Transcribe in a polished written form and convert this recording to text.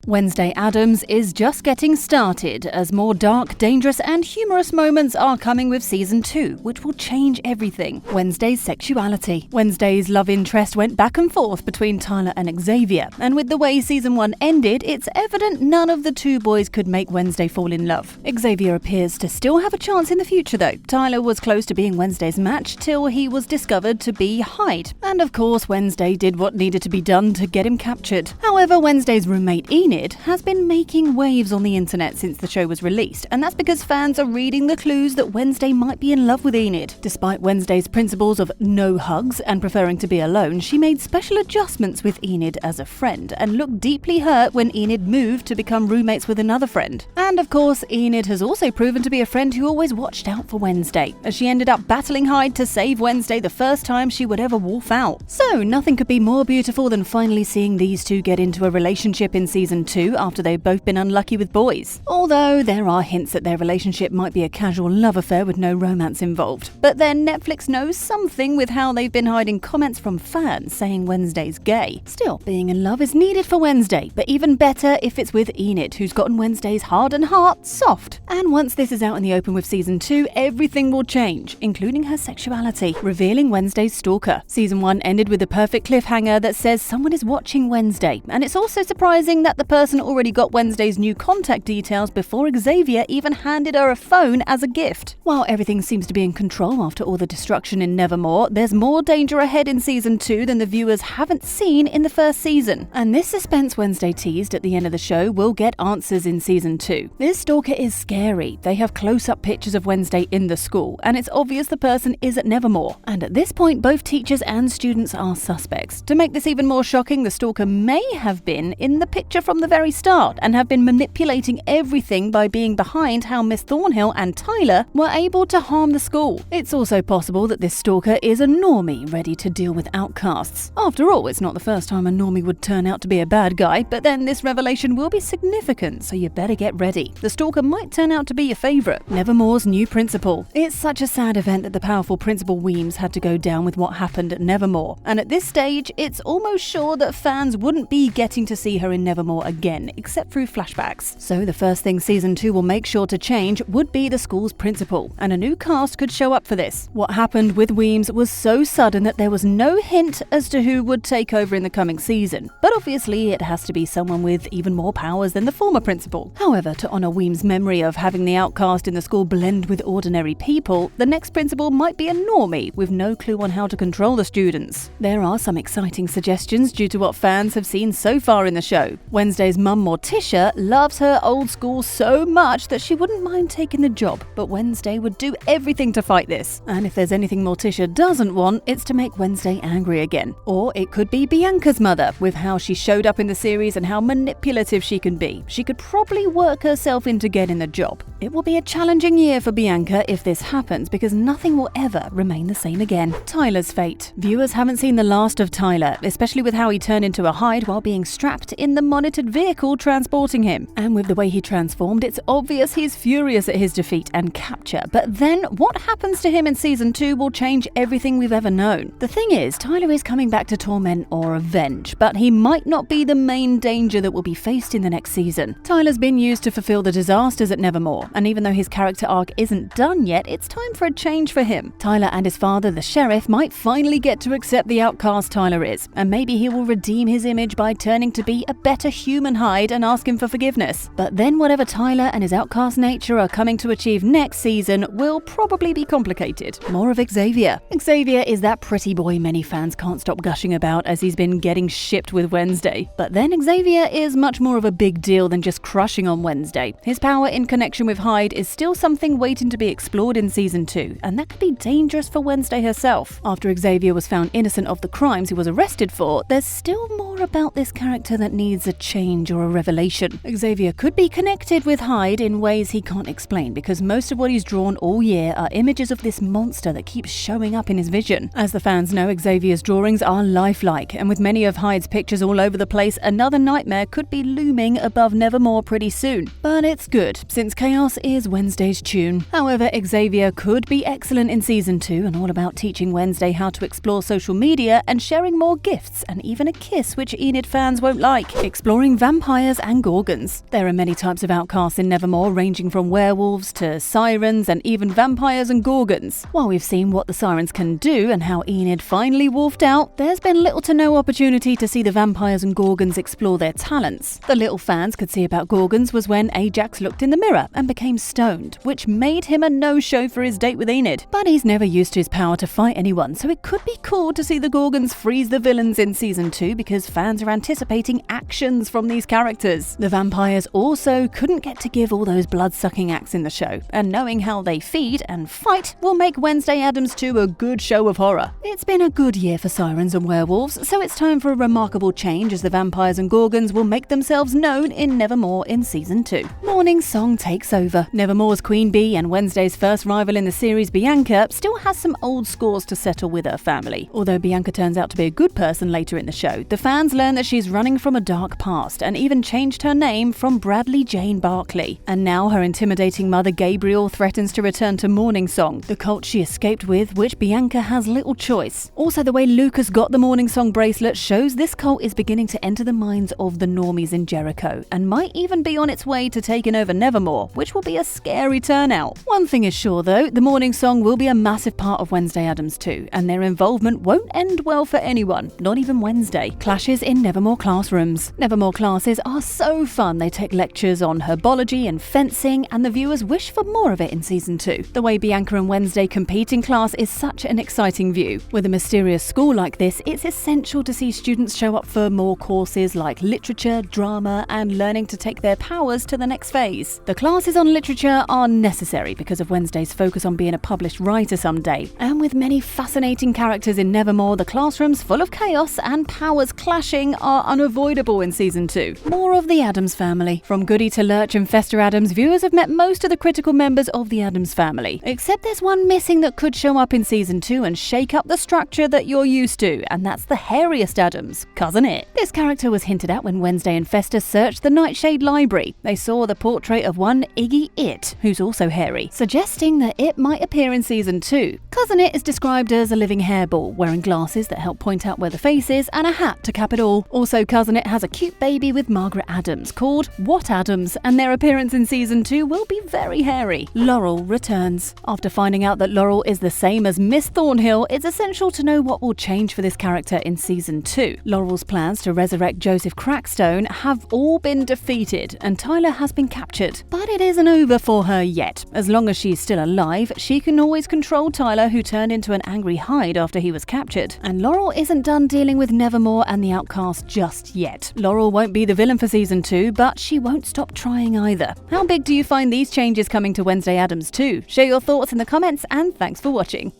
Wednesday Addams is just getting started, as more dark, dangerous and humorous moments are coming with Season 2, which will change everything. Wednesday's sexuality. Wednesday's love interest went back and forth between Tyler and Xavier, and with the way Season 1 ended, it's evident none of the two boys could make Wednesday fall in love. Xavier appears to still have a chance in the future though. Tyler was close to being Wednesday's match till he was discovered to be Hyde. And of course, Wednesday did what needed to be done to get him captured. However, Wednesday's roommate Enid has been making waves on the internet since the show was released, and that's because fans are reading the clues that Wednesday might be in love with Enid. Despite Wednesday's principles of no hugs and preferring to be alone, she made special adjustments with Enid as a friend and looked deeply hurt when Enid moved to become roommates with another friend. And of course, Enid has also proven to be a friend who always watched out for Wednesday, as she ended up battling Hyde to save Wednesday the first time she would ever wolf out. So nothing could be more beautiful than finally seeing these two get into a relationship in Season 2 after they've both been unlucky with boys. Although there are hints that their relationship might be a casual love affair with no romance involved. But then Netflix knows something with how they've been hiding comments from fans saying Wednesday's gay. Still, being in love is needed for Wednesday, but even better if it's with Enid, who's gotten Wednesday's hardened heart soft. And once this is out in the open with Season 2, everything will change, including her sexuality, revealing Wednesday's stalker. Season 1 ended with a perfect cliffhanger that says someone is watching Wednesday, and it's also surprising that the person already got Wednesday's new contact details before Xavier even handed her a phone as a gift. While everything seems to be in control after all the destruction in Nevermore, there's more danger ahead in Season 2 than the viewers haven't seen in the first season. And this suspense Wednesday teased at the end of the show will get answers in Season 2. This stalker is scary. They have close-up pictures of Wednesday in the school, and it's obvious the person is at Nevermore. And at this point, both teachers and students are suspects. To make this even more shocking, the stalker may have been in the picture from the very start and have been manipulating everything by being behind how Miss Thornhill and Tyler were able to harm the school. It's also possible that this stalker is a normie ready to deal with outcasts. After all, it's not the first time a normie would turn out to be a bad guy, but then this revelation will be significant, so you better get ready. The stalker might turn out to be your favourite. Nevermore's new principal. It's such a sad event that the powerful Principal Weems had to go down with what happened at Nevermore, and at this stage, it's almost sure that fans wouldn't be getting to see her in Nevermore again, except through flashbacks. So the first thing Season 2 will make sure to change would be the school's principal, and a new cast could show up for this. What happened with Weems was so sudden that there was no hint as to who would take over in the coming season, but obviously it has to be someone with even more powers than the former principal. However, to honour Weems' memory of having the outcast in the school blend with ordinary people, the next principal might be a normie with no clue on how to control the students. There are some exciting suggestions due to what fans have seen so far in the show. Wednesday's mum Morticia loves her old school so much that she wouldn't mind taking the job, but Wednesday would do everything to fight this. And if there's anything Morticia doesn't want, it's to make Wednesday angry again. Or it could be Bianca's mother, with how she showed up in the series and how manipulative she can be. She could probably work herself into getting the job. It will be a challenging year for Bianca if this happens, because nothing will ever remain the same again. Tyler's fate. Viewers haven't seen the last of Tyler, especially with how he turned into a Hyde while being strapped in the monitored vehicle transporting him. And with the way he transformed, it's obvious he's furious at his defeat and capture. But then, what happens to him in Season 2 will change everything we've ever known. The thing is, Tyler is coming back to torment or avenge, but he might not be the main danger that will be faced in the next season. Tyler's been used to fulfill the disasters at Nevermore, and even though his character arc isn't done yet, it's time for a change for him. Tyler and his father, the sheriff, might finally get to accept the outcast Tyler is, and maybe he will redeem his image by turning to be a better human Hyde and ask him for forgiveness. But then whatever Tyler and his outcast nature are coming to achieve next season will probably be complicated. More of Xavier. Xavier is that pretty boy many fans can't stop gushing about as he's been getting shipped with Wednesday. But then Xavier is much more of a big deal than just crushing on Wednesday. His power in connection with Hyde is still something waiting to be explored in Season 2, and that could be dangerous for Wednesday herself. After Xavier was found innocent of the crimes he was arrested for, there's still more about this character that needs a change or a revelation. Xavier could be connected with Hyde in ways he can't explain, because most of what he's drawn all year are images of this monster that keeps showing up in his vision. As the fans know, Xavier's drawings are lifelike, and with many of Hyde's pictures all over the place, another nightmare could be looming above Nevermore pretty soon. But it's good, since chaos is Wednesday's tune. However, Xavier could be excellent in Season 2 and all about teaching Wednesday how to explore social media and sharing more gifts and even a kiss which Enid fans won't like. Exploring vampires and Gorgons. There are many types of outcasts in Nevermore, ranging from werewolves to sirens and even vampires and Gorgons. While we've seen what the sirens can do and how Enid finally wolfed out, there's been little to no opportunity to see the vampires and Gorgons explore their talents. The little fans could see about Gorgons was when Ajax looked in the mirror and became stoned, which made him a no-show for his date with Enid. But he's never used his power to fight anyone, so it could be cool to see the Gorgons freeze the villains in Season 2 because fans are anticipating actions from these characters. The vampires also couldn't get to give all those blood-sucking acts in the show, and knowing how they feed and fight will make Wednesday Addams 2 a good show of horror. It's been a good year for sirens and werewolves, so it's time for a remarkable change as the vampires and Gorgons will make themselves known in Nevermore in Season 2. Morning Song takes over. Nevermore's Queen Bee and Wednesday's first rival in the series, Bianca, still has some old scores to settle with her family. Although Bianca turns out to be a good person later in the show, the fans learn that she's running from a dark past and even changed her name from Bradley Jane Barkley. And now her intimidating mother Gabriel threatens to return to Morning Song, the cult she escaped with, which Bianca has little choice. Also, the way Lucas got the Morning Song bracelet shows this cult is beginning to enter the minds of the normies in Jericho and might even be on its way to taking over Nevermore, which will be a scary turnout. One thing is sure though, the Morning Song will be a massive part of Wednesday Addams 2, and their involvement won't end well for anyone, not even Wednesday. Clashes in Nevermore Classrooms. Nevermore classes are so fun. They take lectures on herbology and fencing, and the viewers wish for more of it in Season 2. The way Bianca and Wednesday compete in class is such an exciting view. With a mysterious school like this, it's essential to see students show up for more courses like literature, drama, and learning to take their powers to the next phase. The classes on literature are necessary because of Wednesday's focus on being a published writer someday, and with many fascinating characters in Nevermore, the classrooms full of chaos and powers clashing are unavoidable in Season 2. More of the Addams family. From Goody to Lurch and Fester Addams, viewers have met most of the critical members of the Addams family, except there's one missing that could show up in Season 2 and shake up the structure that you're used to, and that's the hairiest Addams, Cousin It. This character was hinted at when Wednesday and Fester searched the Nightshade library. They saw the portrait of one Iggy It, who's also hairy, suggesting that it might appear in Season 2. Cousin It is described as a living hairball, wearing glasses that help point out where the face is and a hat to cap it all. Also, Cousin It has a cute baby with Margaret Addams called What Addams, and their appearance in Season 2 will be very hairy. Laurel returns. After finding out that Laurel is the same as Miss Thornhill, it's essential to know what will change for this character in Season 2. Laurel's plans to resurrect Joseph Crackstone have all been defeated, and Tyler has been captured. But it isn't over for her yet. As long as she's still alive, she can always control Tyler, who turned into an angry Hyde after he was captured. And Laurel isn't done dealing with Nevermore and the outcast just yet. Laurel won't be the villain for Season 2, but she won't stop trying either. How big do you find these changes coming to Wednesday Addams 2? Share your thoughts in the comments, and thanks for watching.